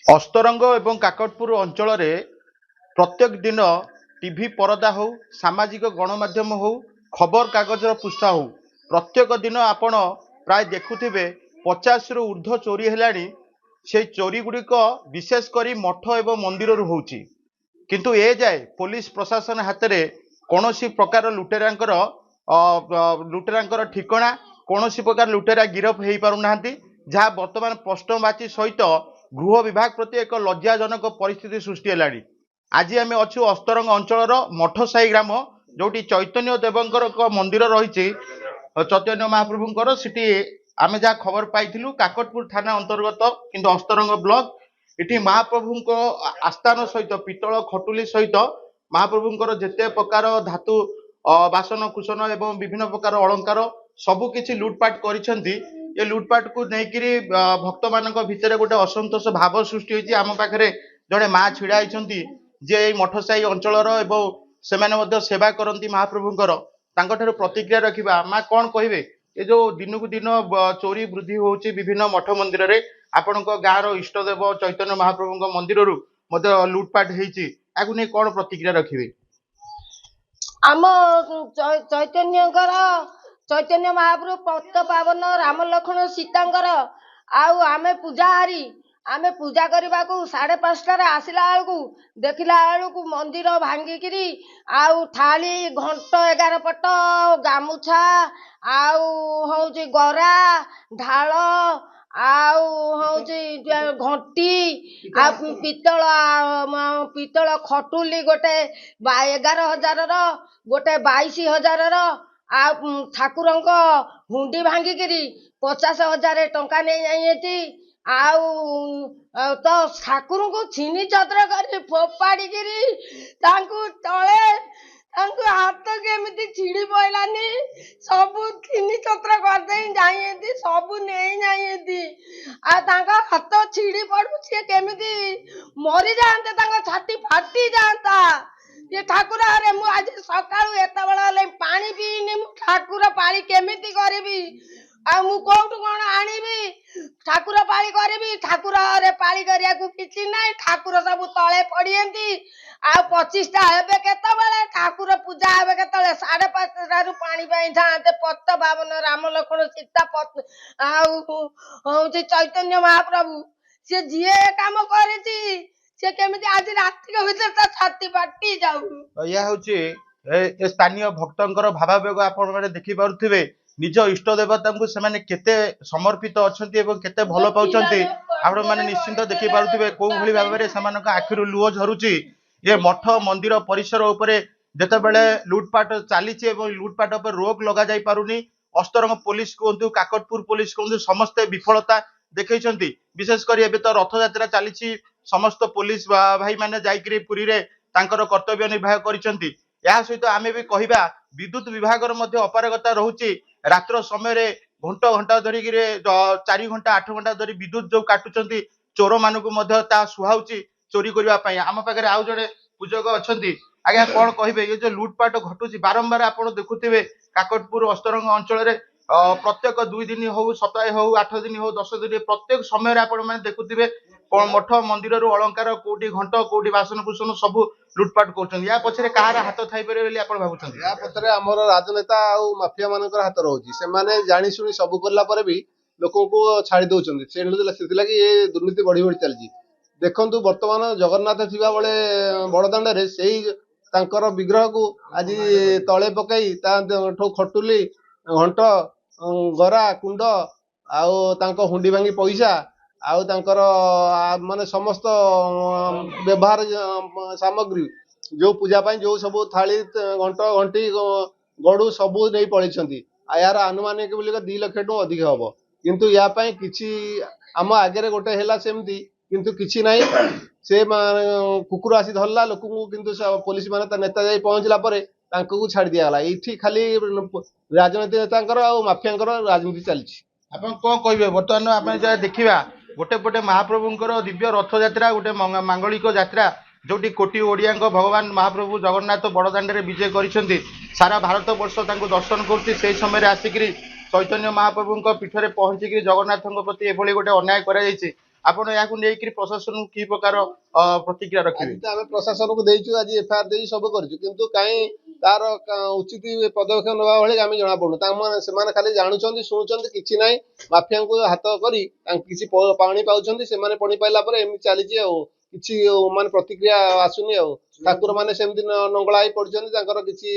अस्तरंग एवं काकटपुर अंचल प्रत्येक दिन टीवी परदा हो सामाजिक गणमाध्यम हो खबर कागज पृष्ठा हो प्रत्येक दिन आपण प्राय देखुथिबे 50 रु ऊर्ध्व चोरी हेलानी। से चोरी गुड़िक विशेषकर मठ एवं मंदिर होउची, किंतु ए जाए पुलिस प्रशासन हाथ में कौन प्रकार लुटेरांकर ठिकना कौन प्रकार लुटेरा गिरफ हो पारना जहाँ बर्तमान प्रश्नवाची सहित गृह विभाग प्रति एक लज्जाजनक परिस्थिति सृष्टि है। आज आम अच्छु अस्तरंग अंचल मठ साई ग्राम जो चैतन्य देवंकर मंदिर रही चैतन्य महाप्रभुंकर सिटी आम जहाँ खबर पाइलु काकटपुर थाना अंतर्गत किंतु अस्तरंग ब्लॉक इटी महाप्रभु आस्थान सहित पितल खटुली सहित महाप्रभुंकर जेते प्रकार धातु बासन कुसन एवं विभिन्न प्रकार अलंकार सबकिछि लुटपाट करिसेंती। ये लुटपाट को लेकिन भक्त मान भितर गोटे असंतोष भाव सृष्टि होती। आम पाखे जड़े माँ छिड़ा होती जे मठसाई अंचल से सेवा करती महाप्रभुंकर प्रतिक्रिया रखा। माँ कौन कहे ये जो दिन को दिन चोरी वृद्धि होची विभिन्न मठ मंदिर रे आपण गाँव इष्टदेव चैतन्य महाप्रभु मंदिर लुटपाट होती नहीं कौन प्रतिक्रिया रखिए? आम चैतन्य महाप्रभु पत पावन राम लक्ष्मण सीतांकर आमे पूजाहारी आमे पूजा करने को 5:30 आसला बेलू देखला बेलू मंदिर भांगिकी थाली घंट 11 पट गामुछा हूँ गरा ढाल घंटी पितल खटुली गोटे 11,000 गोटे 22,000 ठाकुर हुंडी भांगिकी 50,000 टंका नहीं जाइए तो ठाकुर को छिनी चत्र कर फोपाड़ी तले हाथ केमी छिड़ी पड़ानी सब छिनी चत्र करदे जाइए सब नहीं जाइए हाथ छिड़ी पड़ू सी केमी मरी जाते छाती फाटी जाता। ये ठाकुर अरे मु आज सकाळू एत बेला पानी पीनी मु ठाकुर पाली केमिति करिबी मु कोठु कोन आनिबी ठाकुर पाली करिबी ठाकुर अरे पाली करिया को किछि नै ठाकुर सब तळे पडियंती 25टा हेबे केत बेले ठाकुर पूजा हेबे केतले 5:30 रु पानी पाई थाते पत्त बावन राम लक्ष्मण सीता पत्त चैतन्य महाप्रभु से जिए काम करिछि से केमिति आज रात्रि के भीतर ता छाती फाटी जाऊ। या होची ए स्थानीय भक्तंकर भावावेग आपण माने देखि पारुथिबे निज इष्ट देवता को से केते समर्पित अछंती एवं केते भलो पाउछंती आपण माने निश्चिंत देखि पारुथिबे को भली भाबरे समानक आखिरु लुह झरुची। ये मठ मंदिर परिसर उपरे जेते बेले लूटपाट चालीची एवं लूटपाट पर रोक लगा जाई पारुनी। अस्तरंग पुलिस कोंतु काकटपुर पुलिस कोंतु समस्त विफलता देखैछंती। विशेष करी एबे तो रथ यात्रा चालीची समस्त पुलिस भाई माने जाइकरी पुरी रे तांकर कर्तव्य निर्वाह करिसंती। या सहित आमे भी कहिबा विद्युत विभाग मध्य अपारगता रहुची। रात्र समय घंटा घंटा धरिक 4 घंटा 8 घंटा धरी विद्युत जो काटुचंती चोर मानकु मध्य ता सुहाउची चोरी करबा पई। आम पाखरे आउ जड़े पूजक अछंती आज्ञा कौन कहे ये जो लुटपाट घटुची बारंबार आप देखुवे काकटपुर अस्तरंग अंचल प्रत्येक 2 दिन हो सप्ताह हो 8 दिन हो 10 दिन प्रत्येक समय आप देखुवे मठ मंदिर अलंकार कोटी घंट कोटी बासन कुसन सब लुटपाट कर पछरे कहार हाथ थाई पारे आप भावुं? या पछरे हमर राजनेता आ माफिया मानकर हाथ रहउची से माने जानि सुनी सब करला परे भी लोक को छाड़ी दउचंदी से लगी ये दुर्नीति बढ़ी बढ़ी चलजी। देखंतु वर्तमान जगन्नाथ थिबा बेले बड़दांड रे सेही तांकर विग्रह को आज तले पकई ठो खटुली घंट गरा कुंड आउ हुंडी भांगी पैसा आउ तांकर माने समस्त व्यवहार सामग्री जो पूजा पाई जो सब थाली घंट घंटी गड़ू सबू नहीं पड़े यार आनुमानिक 2 लाख टू अधिक हम किंतु या पाई किछि आम आगे गोटे है सेमती किंतु किछि नहीं से कुकुर आसी धरला लोक किंतु पुलिस माने नेता जाई पहुंचला परे तांको छाड़ दियाला। इठी खाली राजनीति नेतांकर आ माफियांकर राजनीति चलछि। आपण कोन कहबे वर्तमान आपण जा देखिबा गोटे पटे महाप्रभुंकर दिव्य रथ यात्रा गोटे मांगलिक यात्रा जोटी कोटी ओडिया भगवान महाप्रभु जगन्नाथ बड़दाण्ड रे विजय करिसेंती सारा भारत वर्ष तांको दर्शन करती से समय रे आसिकरी चैतन्य महाप्रभु पीठरे पहुंचिक जगन्नाथ प्रति एभली गोटे अन्याय करा जायछि ଆପଣ ଏହାକୁ ନେଇକରି ପ୍ରଶାସନକୁ କି ପ୍ରକାର ପ୍ରତିକ୍ରିୟା ଆଜି ରଖିବେ? ତ ଆମେ ପ୍ରଶାସନକୁ ଦେଇଛୁ, ଆଜି ଏଫଆଇଆର ଦେଇ ସବୁ କରିଛୁ, କିନ୍ତୁ କାହିଁ ତାର ଉଚିତ ପଦକ୍ଷେପ ନେବା ଭଳି ଆମେ ଜଣାପଡୁନୁ। ସେମାନେ ଖାଲି ଜାଣୁଛନ୍ତି ଶୁଣୁଛନ୍ତି, କିଛି ନାହିଁ। ମାଫିଆଙ୍କୁ ହାତ କରି ତାଙ୍କୁ କିଛି ପାଣି ପାଉଛନ୍ତି, ସେମାନେ ପାଣି ପାଇଲା ପରେ ଏମିତି ଚାଲିଛି ଆଉ। କିଛି ମାନେ ପ୍ରତିକ୍ରିୟା ଆସୁନି ଆଉ। ଠାକୁର ମାନେ ସେମିତି ନଙ୍ଗଳା ହେଇ ପଡିଛନ୍ତି, ତାଙ୍କର କିଛି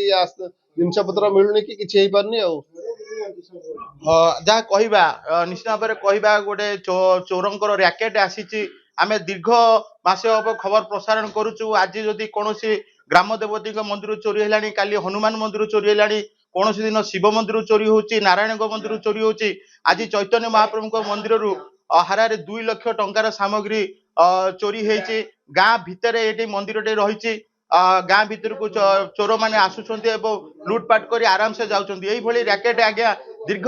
ଜିନିଷ ପତ୍ର ମିଳୁନି କି କିଛି ହେଇପାରୁନି ଆଉ। ଯାହା କହିବା ନିଶ୍ଚିତ ଭାବରେ କହିବା, ଗୋଟେ ଚୋରଙ୍କର ର୍ୟାକେଟ ଆସିଛି। ଆମେ ଦୀର୍ଘ ମାସ ହବ ଖବର ପ୍ରସାରଣ କରୁଛୁ। ଆଜି ଯଦି କୌଣସି ଗ୍ରାମ ଦେବତୀଙ୍କ ମନ୍ଦିର ଚୋରି ହେଲାଣି, କାଲି ହନୁମାନ ମନ୍ଦିର ଚୋରି ହେଲାଣି, କୌଣସି ଦିନ ଶିବ ମନ୍ଦିର ଚୋରି ହଉଛି, ନାରାୟଣଙ୍କ ମନ୍ଦିର ଚୋରି ହଉଛି। ଆଜି ଚୈତନ୍ୟ ମହାପ୍ରଭୁଙ୍କ ମନ୍ଦିରରୁ ହାରାରେ 2 ଲକ୍ଷ ଟଙ୍କାର ସାମଗ୍ରୀ ଚୋରି ହେଇଛି। ଗାଁ ଭିତରେ ଏଠି ମନ୍ଦିରଟେ ରହିଛି। ଗାଁ ଭିତରକୁ ଚୋର ମାନେ ଆସୁଛନ୍ତି ଏବଂ ଲୁଟପାଟ କରି ଆରାମସେ ଯାଉଛନ୍ତି। ଏଇଭଳି ର୍ୟାକେଟ ଆଜ୍ଞା ଦୀର୍ଘ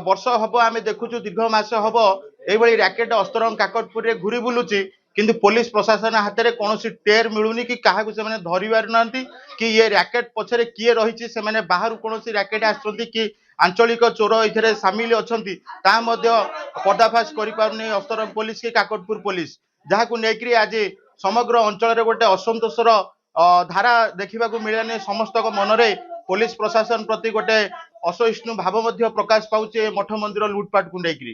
ବର୍ଷ ହବ ଆମେ ଦେଖୁଛୁ, ଦୀର୍ଘ ମାସ ହବ ଏଇଭଳି ର୍ୟାକେଟ ଅସ୍ତରଙ୍ଗ କାକଟପୁରରେ ଘୁରି ବୁଲୁଛି। କିନ୍ତୁ ପୋଲିସ ପ୍ରଶାସନ ହାତରେ କୌଣସି ଟେର ମିଳୁନି କି କାହାକୁ ସେମାନେ ଧରି ପାରୁନାହାନ୍ତି କି ଏ ର୍ୟାକେଟ ପଛରେ କିଏ ରହିଛି। ସେମାନେ ବାହାରୁ କୌଣସି ର୍ୟାକେଟ ଆସିଛନ୍ତି କି ଆଞ୍ଚଳିକ ଚୋର ଏଥିରେ ସାମିଲ ଅଛନ୍ତି ତାହା ମଧ୍ୟ ପର୍ଦ୍ଦାଫାଶ କରିପାରୁନି ଅସ୍ତରଙ୍ଗ ପୋଲିସ କି କାକଟପୁର ପୋଲିସ। ଯାହାକୁ ନେଇକରି ଆଜି ସମଗ୍ର ଅଞ୍ଚଳରେ ଗୋଟେ ଅସନ୍ତୋଷର ଧାରା ଦେଖିବାକୁ ମିଳିଲାନି। ସମସ୍ତଙ୍କ ମନରେ ପୋଲିସ ପ୍ରଶାସନ ପ୍ରତି ଗୋଟେ ଅସହିଷ୍ଣୁ ଭାବ ମଧ୍ୟ ପ୍ରକାଶ ପାଉଛି ମଠ ମନ୍ଦିର ଲୁଟପାଟକୁ ନେଇକରି।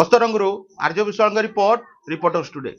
ଅସ୍ତରଙ୍ଗରୁ ଆର୍ଯ୍ୟ ବିଶ୍ୱାଳଙ୍କ ରିପୋର୍ଟ, ରିପୋର୍ଟର୍ସ ଟୁଡେ।